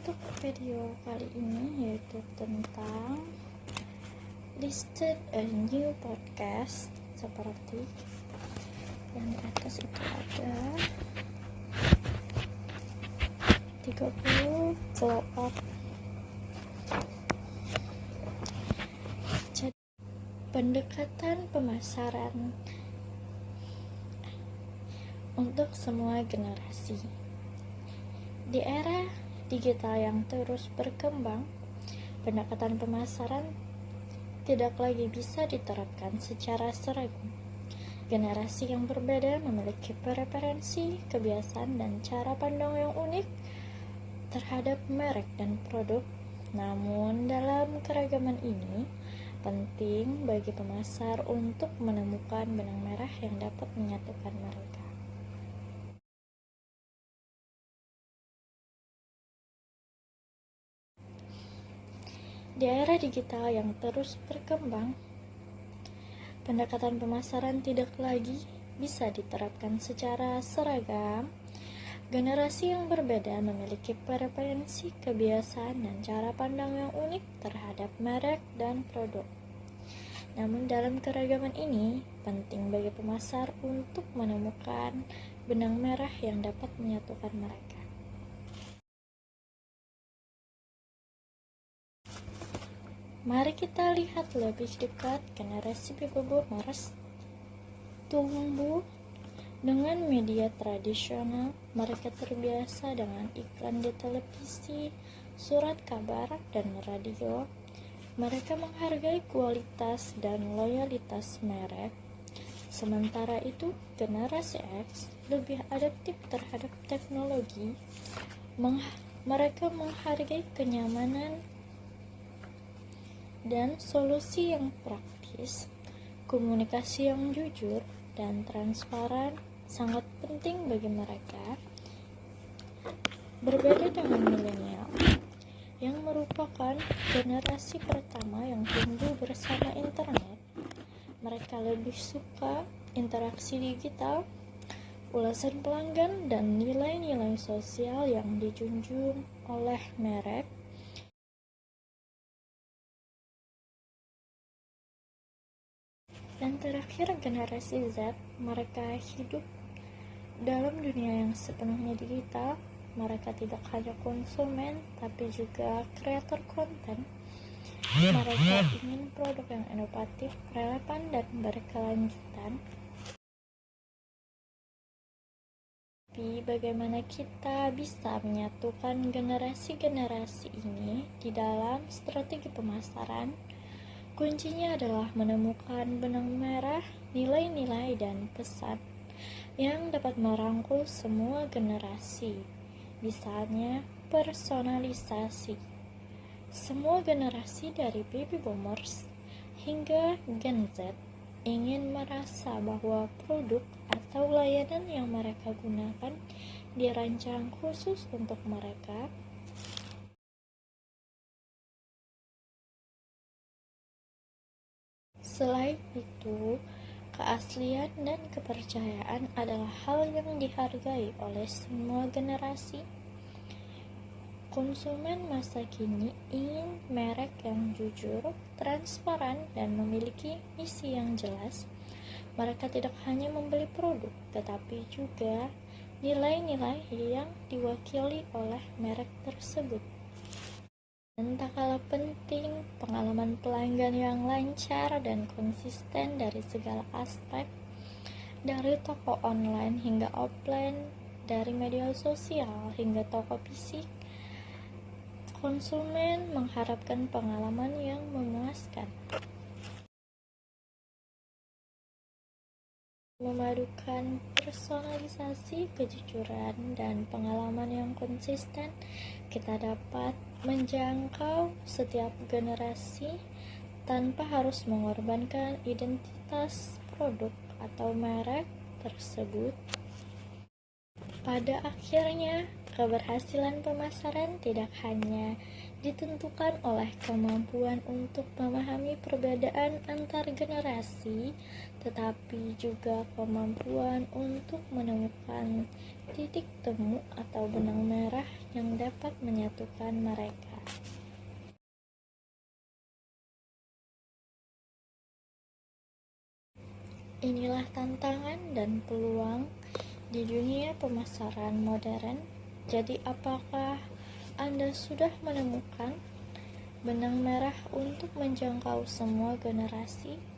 Untuk video kali ini yaitu tentang listed a new podcast, seperti yang di atas itu ada 30 glow up. Jadi, pendekatan pemasaran untuk semua generasi. Di era digital yang terus berkembang, pendekatan pemasaran tidak lagi bisa diterapkan secara seragam. Generasi yang berbeda memiliki preferensi, kebiasaan, dan cara pandang yang unik terhadap merek dan produk. Namun, dalam keragaman ini, penting bagi pemasar untuk menemukan benang merah yang dapat menyatukan mereka. Di era digital yang terus berkembang, pendekatan pemasaran tidak lagi bisa diterapkan secara seragam. Generasi yang berbeda memiliki preferensi, kebiasaan, dan cara pandang yang unik terhadap merek dan produk. Namun dalam keragaman ini, penting bagi pemasar untuk menemukan benang merah yang dapat menyatukan mereka. Mari kita lihat lebih dekat. Generasi baby boomers tumbuh dengan media tradisional. Mereka terbiasa dengan iklan di televisi, surat kabar, dan radio. Mereka menghargai kualitas dan loyalitas merek. Sementara itu, generasi X lebih adaptif terhadap teknologi. Mereka menghargai kenyamanan dan solusi yang praktis. Komunikasi yang jujur dan transparan sangat penting bagi mereka. Berbeda dengan milenial, yang merupakan generasi pertama yang tumbuh bersama internet, mereka lebih suka interaksi digital, ulasan pelanggan, dan nilai-nilai sosial yang dijunjung oleh merek. Dan terakhir, generasi Z, mereka hidup dalam dunia yang sepenuhnya digital. Mereka tidak hanya konsumen, tapi juga kreator konten. Mereka ingin produk yang inovatif, relevan, dan berkelanjutan. Tapi bagaimana kita bisa menyatukan generasi-generasi ini di dalam strategi pemasaran? Kuncinya adalah menemukan benang merah, nilai-nilai, dan pesan yang dapat merangkul semua generasi. Misalnya, personalisasi. Semua generasi dari baby boomers hingga Gen Z ingin merasa bahwa produk atau layanan yang mereka gunakan dirancang khusus untuk mereka. Selain itu, keaslian dan kepercayaan adalah hal yang dihargai oleh semua generasi. Konsumen masa kini ingin merek yang jujur, transparan, dan memiliki misi yang jelas. Mereka tidak hanya membeli produk, tetapi juga nilai-nilai yang diwakili oleh merek tersebut. Dan tak kalah penting, pengalaman pelanggan yang lancar dan konsisten dari segala aspek, dari toko online hingga offline, dari media sosial hingga toko fisik. Konsumen mengharapkan pengalaman yang memuaskan. Memadukan personalisasi, kejujuran, dan pengalaman yang konsisten, kita dapat menjangkau setiap generasi tanpa harus mengorbankan identitas produk atau merek tersebut. Pada akhirnya, Keberhasilan pemasaran tidak hanya ditentukan oleh kemampuan untuk memahami perbedaan antar generasi, tetapi juga kemampuan untuk menemukan titik temu atau benang merah yang dapat menyatukan mereka. Inilah tantangan dan peluang di dunia pemasaran modern. Jadi, apakah Anda sudah menemukan benang merah untuk menjangkau semua generasi?